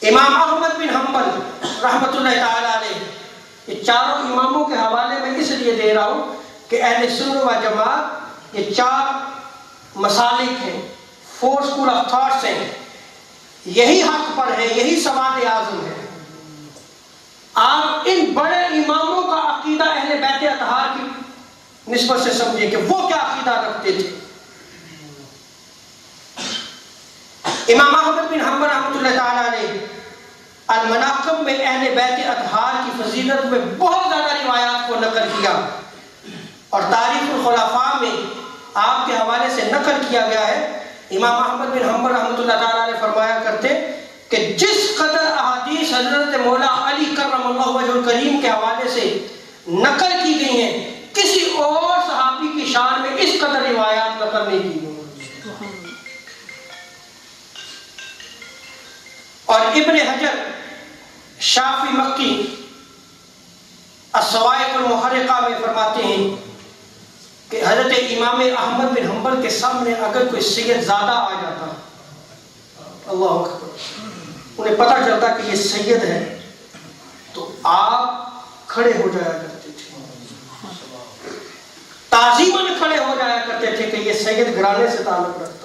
امام احمد بن حنبل رحمۃ اللہ تعالی علیہ، یہ چاروں اماموں کے حوالے میں اس لیے دے رہا ہوں کہ اہل سنت و جماعت یہ چار مسالک ہیں، 4 اسکول آف تھاٹس ہیں، یہی حق پر ہے، یہی سواد اعظم ہے۔ آپ ان بڑے اماموں کا عقیدہ اہل بیت اطہار کی نسبت سے سمجھیں کہ وہ کیا عقیدہ رکھتے تھے۔ امام احمد بن حنبل رحمۃ اللہ تعالی علیہ المناقب میں اہل بیت اطہار کی فضیلت میں بہت زیادہ روایات کو نقل کیا، اور تاریخ الخلفاء میں آپ کے حوالے سے نقل کیا گیا ہے۔ امام احمد بن حنبل رحمۃ اللہ تعالی علیہ فرمایا کرتے کہ جس قدر احادیث حضرت مولا علی کرم اللہ وجہ الکریم کے حوالے سے نقل کی گئی ہیں، کسی اور صحابی کی شان میں اس قدر روایات نقل نہیں کی گئی۔ اور ابن حجر شافی مکی الصواعق المحرقہ میں فرماتے ہیں کہ حضرت امام احمد بن حنبل کے سامنے اگر کوئی سید زادہ آ جاتا، اللہ اکبر، انہیں پتہ چلتا کہ یہ سید ہے، تو آپ کھڑے ہو جایا کرتے تھے، تعظیماً کھڑے ہو جایا کرتے تھے کہ یہ سید گھرانے سے تعلق رکھتا۔